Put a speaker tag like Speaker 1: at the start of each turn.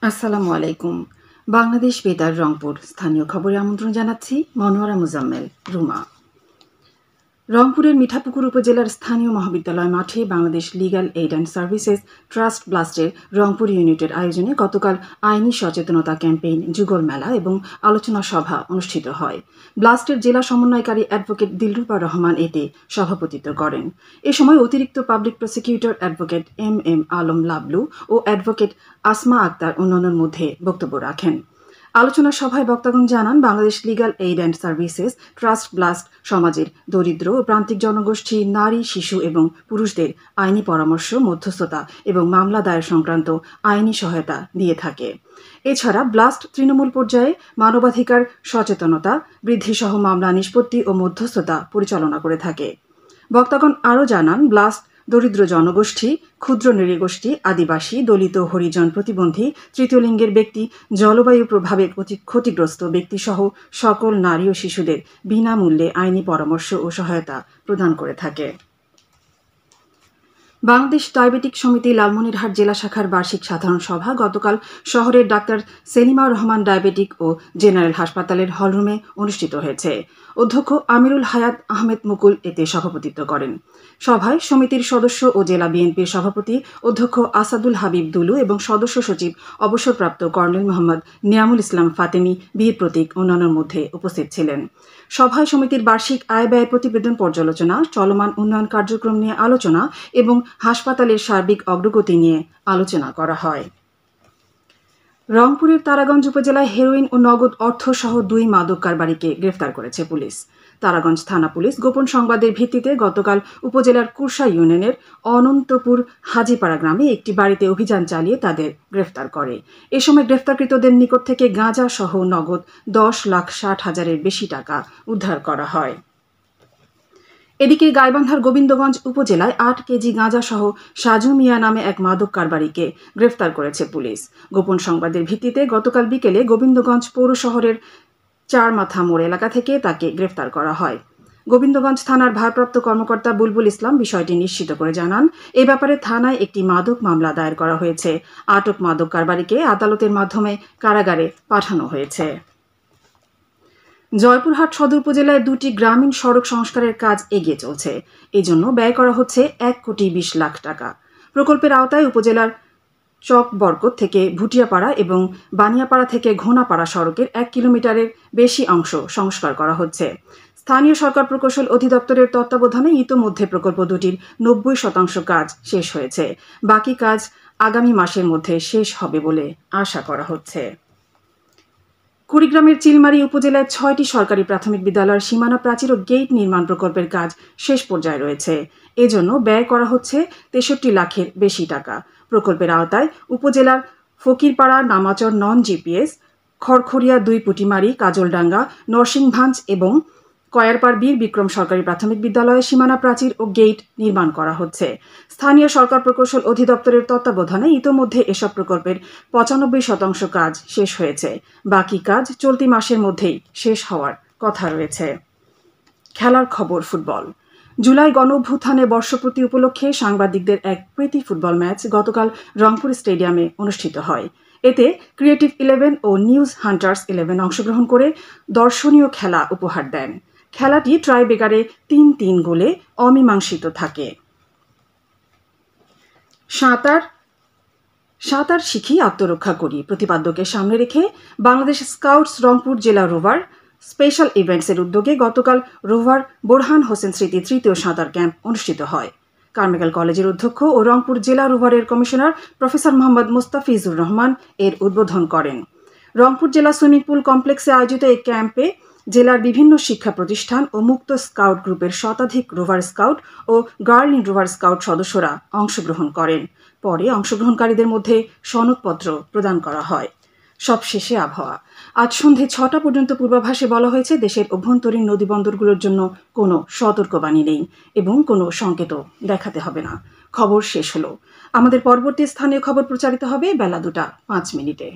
Speaker 1: আসসালামু আলাইকুম। বাংলাদেশ বেতার রংপুর স্থানীয় খবরে আমন্ত্রণ জানাচ্ছি মনোয়ারা মুজাম্মেল রুমা। রংপুরের মিঠাপুকুর উপজেলার স্থানীয় মহাবিদ্যালয় মাঠে Bangladesh legal aid and services trust ব্লাস্টের রংপুর ইউনিটের আয়োজনে গতকাল আইনি সচেতনতা ক্যাম্পেইন, যুগল মেলা এবং আলোচনা সভা অনুষ্ঠিত হয়। ব্লাস্টের জেলা সমন্বয়কারী অ্যাডভোকেট দিলরুবা রহমান এতে সভাপতিত্ব করেন। এ সময় অতিরিক্ত public prosecutor advocate M Alam Lablu ও অ্যাডভোকেট আসমা আক্তার অন্যান্যের মধ্যে বক্তব্য রাখেন। আলোচনা সভায় বক্তাগণ জানান, Bangladesh legal aid and services trust BLAST সমাজের দরিদ্র ও প্রান্তিক জনগোষ্ঠী, নারী, শিশু এবং পুরুষদের আইনি পরামর্শ, মধ্যস্থতা এবং মামলা দায়ের সংক্রান্ত আইনি সহায়তা দিয়ে থাকে। এছাড়া ব্লাস্ট তৃণমূল পর্যায়ে মানবাধিকার সচেতনতা বৃদ্ধিসহ মামলা নিষ্পত্তি ও মধ্যস্থতা পরিচালনা করে থাকে। বক্তাগণ আরও জানান, ব্লাস্ট দরিদ্র জনগোষ্ঠী, ক্ষুদ্র নৃগোষ্ঠী, আদিবাসী, দলিত, হরিজন, প্রতিবন্ধী, তৃতীয় লিঙ্গের ব্যক্তি, জলবায়ু প্রভাবে ক্ষতিগ্রস্ত ব্যক্তিসহ সকল নারী ও শিশুদের বিনামূল্যে আইনি পরামর্শ ও সহায়তা প্রদান করে থাকে। বাংলাদেশ ডায়াবেটিক সমিতি লালমনিরহাট জেলা শাখার বার্ষিক সাধারণ সভা গতকাল শহরের ডাক্তার সেলিমা রহমান ডায়াবেটিক ও জেনারেল হাসপাতালের হলরুমে অনুষ্ঠিত হয়েছে। অধ্যক্ষ আমিরুল হায়াত আহমেদ মুকুল এতে সভাপতিত্ব করেন। সভায় সমিতির সদস্য ও জেলা বিএনপির সভাপতি অধ্যক্ষ আসাদুল হাবিব দুলু এবং সদস্য সচিব অবসরপ্রাপ্ত কর্নেল মোহাম্মদ নিয়ামুল ইসলাম ফাতেমি, বীর প্রতীক অন্যান্যের মধ্যে উপস্থিত ছিলেন। সভায় সমিতির বার্ষিক আয় ব্যয় প্রতিবেদন পর্যালোচনা, চলমান উন্নয়ন কার্যক্রম নিয়ে আলোচনা এবং হাসপাতালের সার্বিক অগ্রগতি নিয়ে আলোচনা করা হয়। রংপুরের তারাগঞ্জ উপজেলায় হেরোইন ও নগদ অর্থ সহ 2 মাদক কারবারিকে গ্রেফতার করেছে পুলিশ। তারাগঞ্জ থানা পুলিশ গোপন সংবাদের ভিত্তিতে গতকাল উপজেলার কুরসা ইউনিয়নের অনন্তপুর হাজিপাড়া গ্রামে একটি বাড়িতে অভিযান চালিয়ে তাদের গ্রেফতার করে। এ সময় গ্রেফতারকৃতদের নিকট থেকে গাঁজা সহ নগদ 10,60,000-এর বেশি টাকা উদ্ধার করা হয়। এদিকে গাইবান্ধার গোবিন্দগঞ্জ উপজেলায় 8 কেজি গাঁজা সহ সাজু মিয়া নামে এক মাদক কারবারিকে গ্রেফতার করেছে পুলিশ। গোপন সংবাদের ভিত্তিতে গতকাল বিকেলে গোবিন্দগঞ্জ পৌর শহরের 4 মাথা মোড় এলাকা থেকে তাকে গ্রেফতার করা হয়। গোবিন্দগঞ্জ থানার ভারপ্রাপ্ত কর্মকর্তা বুলবুল ইসলাম বিষয়টি নিশ্চিত করে জানান, এ ব্যাপারে থানায় একটি মাদক মামলা দায়ের করা হয়েছে। আটক মাদক কারবারিকে আদালতের মাধ্যমে কারাগারে পাঠানো হয়েছে। জয়পুরহাট সদর উপজেলায় 2টি গ্রামীণ সড়ক সংস্কারের কাজ এগিয়ে চলছে। এজন্য ব্যয় করা হচ্ছে 1,20,00,000 টাকা। প্রকল্পের আওতায় উপজেলার চক বরকত থেকে ভুটিয়াপাড়া এবং বানিয়াপাড়া থেকে ঘোনাপাড়া সড়কের 1 কিলোমিটারের বেশি অংশ সংস্কার করা হচ্ছে। স্থানীয় সরকার প্রকৌশল অধিদপ্তরের তত্ত্বাবধানে ইতোমধ্যে প্রকল্প দুটির 90% কাজ শেষ হয়েছে। বাকি কাজ আগামী মাসের মধ্যে শেষ হবে বলে আশা করা হচ্ছে। কুড়িগ্রামের চিলমারী উপজেলায় 6টি সরকারি প্রাথমিক বিদ্যালয়ের সীমানা প্রাচীর ও গেট নির্মাণ প্রকল্পের কাজ শেষ পর্যায়ে রয়েছে। এজন্য ব্যয় করা হচ্ছে 63 লাখের বেশি টাকা। প্রকল্পের আওতায় উপজেলার ফকিরপাড়া, নামাচর নন জিপিএস, খড়খড়িয়া 2 পুটিমারি, কাজলডাঙ্গা, নরসিংভাঞ্জ এবং কয়ারপাড় বীর বিক্রম সরকারি প্রাথমিক বিদ্যালয়ে সীমানা প্রাচীর ও গেট নির্মাণ করা হচ্ছে। স্থানীয় সরকার প্রকৌশল অধিদপ্তরের তত্ত্বাবধানে ইতোমধ্যে এসব প্রকল্পের 95% কাজ শেষ হয়েছে। বাকি কাজ চলতি মাসের মধ্যেই শেষ হওয়ার কথা রয়েছে। খেলার খবর, ফুটবল। জুলাই গণঅভ্যুত্থানে বর্ষপূর্তি উপলক্ষে সাংবাদিকদের এক প্রীতি ফুটবল ম্যাচ গতকাল রংপুর স্টেডিয়ামে অনুষ্ঠিত হয়। এতে ক্রিয়েটিভ 11 ও নিউজ হান্টার্স 11 অংশগ্রহণ করে দর্শনীয় খেলা উপহার দেন। খেলাটি ট্রাইবেকারে 3-3 গোলে অমীমাংসিত থাকে। সাঁতার শিখি, আত্মরক্ষা করি প্রতিপাদ্যকে সামনে রেখে বাংলাদেশ স্কাউটস রংপুর জেলা রোভার স্পেশাল ইভেন্টসের উদ্যোগে গতকাল রোভার বোরহান হোসেন স্মৃতি 3য় সাঁতার ক্যাম্প অনুষ্ঠিত হয়। কারমেঘাল কলেজের অধ্যক্ষ ও রংপুর জেলা রোভারের কমিশনার প্রফেসর মোহাম্মদ মুস্তাফিজুর রহমান এর উদ্বোধন করেন। রংপুর জেলা সুইমিং পুল কমপ্লেক্সে আয়োজিত এই ক্যাম্পে জেলার বিভিন্ন শিক্ষা প্রতিষ্ঠান ও মুক্ত স্কাউট গ্রুপের শতাধিক রোভার স্কাউট ও গার্ল ইন রোভার স্কাউট সদস্যরা অংশগ্রহণ করেন। পরে অংশগ্রহণকারীদের মধ্যে সনদপত্র প্রদান করা হয়। সবশেষে আবহাওয়া। আজ সন্ধে 6টা পর্যন্ত পূর্বাভাসে বলা হয়েছে দেশের অভ্যন্তরীণ নদীবন্দরগুলোর জন্য কোনো সতর্কবাণী নেই এবং কোনো সংকেতও দেখাতে হবে না। খবর শেষ হলো। আমাদের পরবর্তী স্থানীয় খবর প্রচারিত হবে বেলা 2টা 5 মিনিটে।